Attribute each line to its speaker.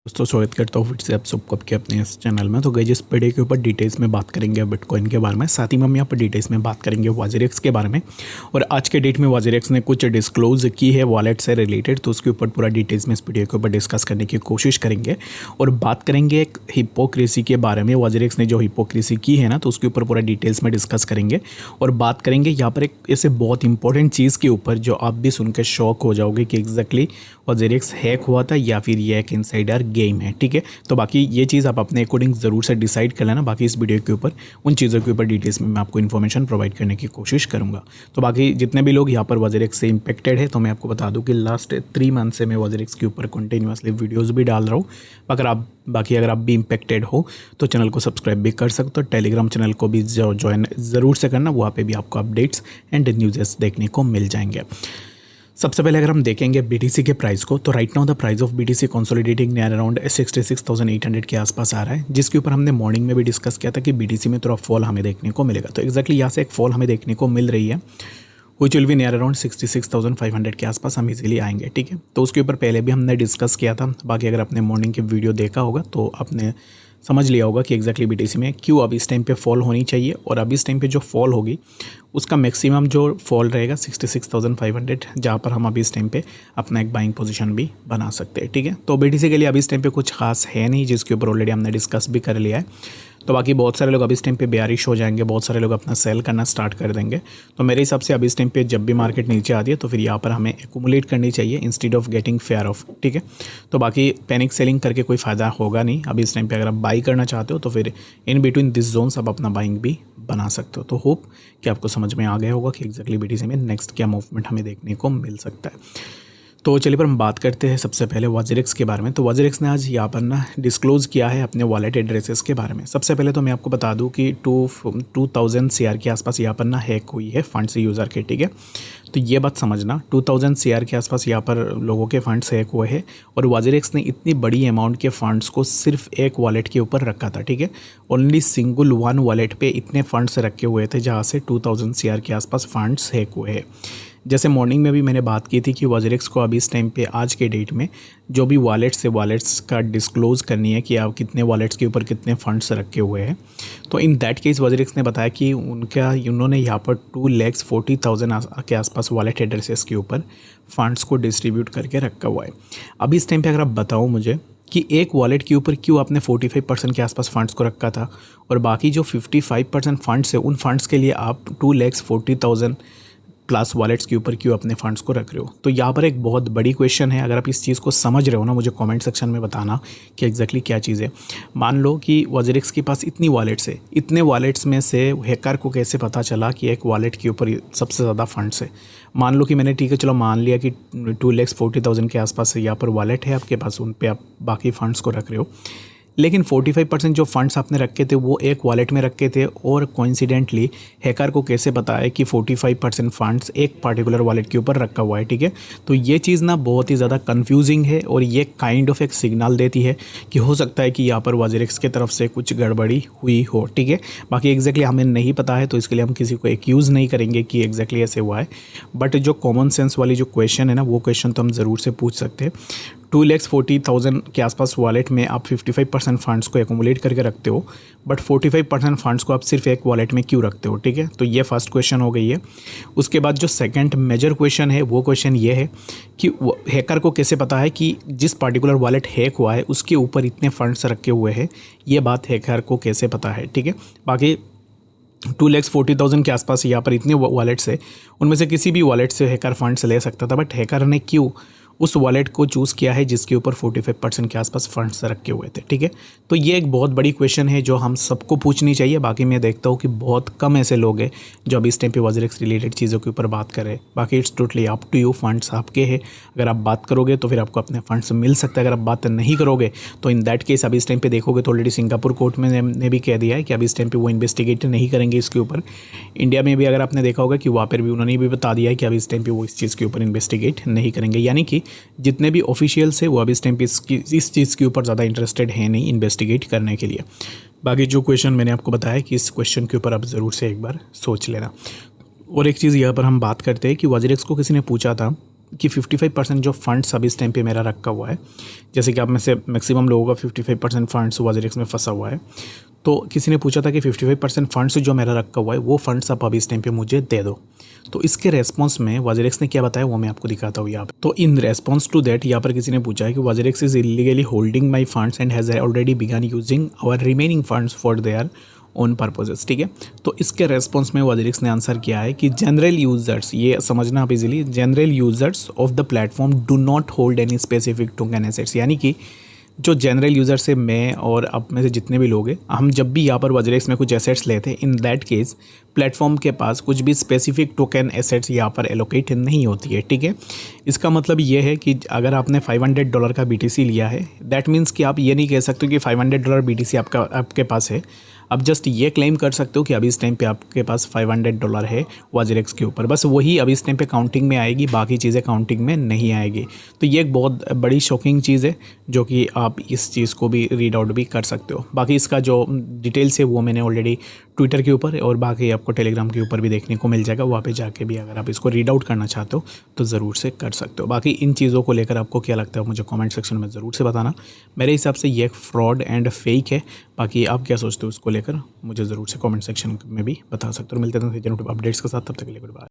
Speaker 1: दोस्तों स्वागत करता हूँ फिर से आप सबको आपके अपने इस चैनल में। तो गाइस इस वीडियो के ऊपर डिटेल्स में बात करेंगे बिटकॉइन के बारे में, साथ ही में हम यहाँ पर डिटेल्स में बात करेंगे वाजेरेक्स के बारे में। और आज के डेट में वाजेरेक्स ने कुछ डिस्क्लोज की है वॉलेट से रिलेटेड, तो उसके ऊपर पूरा डिटेल्स में इस वीडियो के ऊपर डिस्कस करने की कोशिश करेंगे। और बात करेंगे एक हिपोक्रेसी के बारे में, वाजेरेक्स ने जो हिपोक्रेसी की है ना, तो उसके ऊपर पूरा डिटेल्स में डिस्कस करेंगे। और बात करेंगे यहाँ पर एक ऐसे बहुत इंपॉर्टेंट चीज़ के ऊपर जो आप भी सुन के शॉक हो जाओगे कि एग्जैक्टली वाजेरेक्स हैक हुआ था या फिर ये एक इनसाइडर गेम है। ठीक है, तो बाकी ये चीज़ आप अपने अकॉर्डिंग ज़रूर से डिसाइड कर लेना। बाकी इस वीडियो के ऊपर उन चीज़ों के ऊपर डिटेल्स में मैं आपको इन्फॉर्मेशन प्रोवाइड करने की कोशिश करूँगा। तो बाकी जितने भी लोग यहाँ पर वाजेरेक्स से इम्पेक्टेड है, तो मैं आपको बता दूँ कि लास्ट 3 मंथ से मैं वाजेरेक्स के ऊपर कंटिन्यूसली वीडियोज़ भी डाल रहा हूँ। अगर आप भी इम्पेक्टेड हो तो चैनल को सब्सक्राइब भी कर सकते हो। टेलीग्राम चैनल को भी ज्वाइन ज़रूर से करना, वहाँ पे भी आपको अपडेट्स एंड न्यूज़ देखने को मिल जाएंगे। सबसे पहले अगर हम देखेंगे बीटीसी के प्राइस को, तो right now the price of BTC consolidating near around 66,800 के आसपास आ रहा है, जिसके ऊपर हमने मॉर्निंग में भी डिस्कस किया था कि बीटीसी में थोड़ा फॉल हमें देखने को मिलेगा। तो एक्जैक्टली यहाँ से एक फॉल हमें देखने को मिल रही है, which will be near around 66,500 के आसपास हम इजीली आएंगे। ठीक है, तो उसके ऊपर पहले भी हमने डिस्कस किया था। बाकी अगर आपने मॉर्निंग की वीडियो देखा होगा तो आपने समझ लिया होगा कि एक्जैक्टली बीटीसी में क्यों अब इस टाइम पे फॉल होनी चाहिए। और अब इस टाइम पे जो फॉल होगी उसका मैक्सिमम जो फॉल रहेगा 66,500, जहाँ पर हम अभी इस टाइम पे अपना एक बाइंग पोजीशन भी बना सकते हैं। ठीक है, तो बीटीसी के लिए अभी इस टाइम पे कुछ खास है नहीं, जिसके ऊपर ऑलरेडी हमने डिस्कस भी कर लिया है। तो बाकी बहुत सारे लोग अभी इस टाइम पे बेयरिश हो जाएंगे, बहुत सारे लोग अपना सेल करना स्टार्ट कर देंगे। तो मेरे हिसाब से अभी इस टाइम पे जब भी मार्केट नीचे आती है तो फिर यहाँ पर हमें एक्यूमुलेट करनी चाहिए instead of getting fair of. ठीक है, तो बाकी पैनिक सेलिंग करके कोई फ़ायदा होगा नहीं। अभी इस टाइम पे अगर आप बाई करना चाहते हो तो फिर इन बिटवीन दिस जोन्स आप अपना बाइंग भी बना सकते हो। तो होप कि आपको समझ में आ गया होगा कि एक्जैक्टली बीटीसी में नेक्स्ट क्या मूवमेंट हमें देखने को मिल सकता है। तो चलिए पर हम बात करते हैं सबसे पहले वाजेरेक्स के बारे में। तो वाजेरेक्स ने आज यहाँ पर ना डिस्क्लोज किया है अपने वॉलेट एड्रेसेस के बारे में। सबसे पहले तो मैं आपको बता दूँ कि 2000 CR के आसपास यहाँ पर ना हैक हुई है फंड्स यूज़र के। ठीक है, तो ये बात समझना, 2000 CR के आसपास यहाँ पर लोगों के फंड्स हैक हुए हैं। और वाजेरेक्स ने इतनी बड़ी अमाउंट के फंड्स को सिर्फ एक वॉलेट के ऊपर रखा था। ठीक है, ओनली सिंगल वन वॉलेट पे इतने फंड्स रखे हुए थे जहाँ से 2000 CR के आसपास फंड्स हैक हुए हैं। जैसे मॉर्निंग में भी मैंने बात की थी कि वाजेरेक्स को अभी इस टाइम पे आज के डेट में जो भी वॉलेट्स से वॉलेट्स का डिस्क्लोज़ करनी है कि आप कितने वॉलेट्स के ऊपर कितने फंड्स रखे हुए हैं। तो इन दैट केस वाजेरेक्स ने बताया कि उन्होंने यहाँ पर 2,40,000 के आसपास वॉलेट एड्रेसेस के ऊपर फंड्स को डिस्ट्रीब्यूट करके रखा हुआ है। अभी इस टाइम पर अगर आप बताओ मुझे कि एक वॉलेट के ऊपर क्यों आपने 45% के आसपास फंड्स को रखा था और बाकी जो 55% फंड्स है उन फंड्स के लिए आप 2,40,000 प्लस वॉलेट्स के ऊपर क्यों अपने फंड्स को रख रहे हो। तो यहाँ पर एक बहुत बड़ी क्वेश्चन है। अगर आप इस चीज़ को समझ रहे हो ना, मुझे कमेंट सेक्शन में बताना कि एग्जैक्टली क्या चीज़ है। मान लो कि वाजेरेक्स के पास इतनी वॉलेट्स है, इतने वॉलेट्स में से हैकर को कैसे पता चला कि एक वॉलेट के ऊपर सबसे ज़्यादा फंड्स है। मान लो कि मैंने ठीक है चलो मान लिया कि 2,40,000 के आसपास यहाँ पर वॉलेट है आपके पास, उन पर आप बाकी फंड्स को रख रहे हो, लेकिन 45% जो फंड्स आपने रखे थे वो एक वॉलेट में रखे थे। और कोइंसिडेंटली हैकर को कैसे पता है कि 45% फंड्स एक पर्टिकुलर वॉलेट के ऊपर रखा हुआ है। ठीक है, तो ये चीज़ ना बहुत ही ज़्यादा कंफ्यूजिंग है और ये काइंड ऑफ एक सिग्नल देती है कि हो सकता है कि यहाँ पर वाजेरेक्स की तरफ से कुछ गड़बड़ी हुई हो। ठीक है, बाकी एग्जैक्टली हमें नहीं पता है तो इसके लिए हम किसी को एक्यूज़ नहीं करेंगे कि एग्जैक्टली ऐसे हुआ है। बट जो कॉमन सेंस वाली जो क्वेश्चन है ना, वो क्वेश्चन तो हम ज़रूर से पूछ सकते हैं। 2,40,000 के आसपास वॉलेट में आप 55% फंड्स को एक्यूमुलेट करके रखते हो, बट 45% फंड्स को आप सिर्फ एक वॉलेट में क्यों रखते हो। ठीक है, तो ये फर्स्ट क्वेश्चन हो गई है। उसके बाद जो सेकंड मेजर क्वेश्चन है वो क्वेश्चन ये है कि हैकर को कैसे पता है कि जिस पर्टिकुलर वॉलेट हैक हुआ है उसके ऊपर इतने फंड्स रखे हुए हैं। ये बात हैकर को कैसे पता है। ठीक है, बाकी 2,40,000 के आसपास यहाँ पर इतने वॉलेट्स है, उनमें से किसी भी वॉलेट से हैकर फंड्स ले सकता था, बट हैकर ने क्यों उस वॉलेट को चूज़ किया है जिसके ऊपर 45% के आसपास फंड्स रखे हुए थे। ठीक है, तो ये एक बहुत बड़ी क्वेश्चन है जो हम सबको पूछनी चाहिए। बाकी मैं देखता हूँ कि बहुत कम ऐसे लोग हैं जो अभी इस टाइम पे वाजेरेक्स रिलेटेड चीज़ों के ऊपर बात कर रहे हैं। बाकी it's totally up to you, funds आपके हैं। अगर आप बात करोगे तो फिर आपको अपने फंड्स मिल सकते हैं। अगर आप बात नहीं करोगे तो इन दैट केस अभी इस टाइम पे देखोगे तो ऑलरेडी सिंगापुर कोर्ट में ने भी कह दिया है कि अभी इस टाइम पे वो इन्वेस्टिगेट नहीं करेंगे इसके ऊपर। इंडिया में भी अगर आपने देखा होगा कि वहाँ पर भी उन्होंने भी बता दिया है कि अभी इस टाइम पे वो इस चीज़ के ऊपर इन्वेस्टिगेट नहीं करेंगे। यानी कि जितने भी ऑफिशियल्स है वो अभी इस टाइम पे इस चीज़ के ऊपर ज़्यादा इंटरेस्टेड है नहीं इन्वेस्टिगेट करने के लिए। बाकी जो क्वेश्चन मैंने आपको बताया कि इस क्वेश्चन के ऊपर आप ज़रूर से एक बार सोच लेना। और एक चीज़ यहाँ पर हम बात करते हैं कि वाजेरेक्स को किसी ने पूछा था कि 55% जो फंड्स अभी इस टाइम पे मेरा रखा हुआ है, जैसे कि आप में से मैक्सिमम लोगों का 55% फंड्स वाजेरिक्स में फंसा हुआ है। तो किसी ने पूछा था कि 55% फंड्स जो मेरा रखा हुआ है वो फंड्स आप अभी इस टाइम पे मुझे दे दो। तो इसके रेस्पॉन्स में वाजेरिक्स ने क्या बताया वो मैं आपको दिखाता हूँ यहाँ पे। तो इन रेस्पॉन्स टू दैट यहाँ पर किसी ने पूछा है कि WazirX is illegally holding my funds and has already begun using our remaining funds for their own purposes. ठीक है, तो इसके रेस्पॉन्स में वाजेरिक्स ने आंसर किया है कि जनरल यूजर्स, ये समझना आप easily, general users of the platform do not hold any specific token assets. यानी कि जो जनरल यूज़र से मैं और अब में से जितने भी लोग हैं, हम जब भी यहाँ पर वाजेरिक्स में कुछ एसेट्स लेते हैं, इन दैट केस प्लेटफॉर्म के पास कुछ भी स्पेसिफिक टोकन एसेट्स यहाँ पर एलोकेट नहीं होती है। ठीक है, इसका मतलब ये है कि अगर आपने $500 का BTC लिया है, दैट मीन्स कि आप ये नहीं कह सकते कि $500 BTC आपके पास है। आप जस्ट ये क्लेम कर सकते हो कि अभी इस टाइम पे आपके पास $500 है वाजेरिक्स के ऊपर, बस वही अभी इस टाइम पे काउंटिंग में आएगी, बाकी चीज़ें काउंटिंग में नहीं आएगी। तो ये एक बहुत बड़ी शॉकिंग चीज़ है जो कि आप इस चीज़ को भी रीड आउट भी कर सकते हो। बाकी इसका जो डिटेल्स है वो मैंने ऑलरेडी ट्विटर के ऊपर और बाकी आपको टेलीग्राम के ऊपर भी देखने को मिल जाएगा। वहाँ पे जाके भी अगर आप इसको रीड आउट करना चाहते हो तो ज़रूर से कर सकते हो। बाकी इन चीज़ों को लेकर आपको क्या लगता है मुझे कमेंट सेक्शन में ज़रूर से बताना। मेरे हिसाब से ये एक फ्रॉड एंड फेक है। बाकी आप क्या सोचते हो उसको लेकर मुझे ज़रूर से कमेंट सेक्शन में भी बता सकते हो। मिलते हैं अपडेट्स के साथ, तब तक के लिए गुड बाय।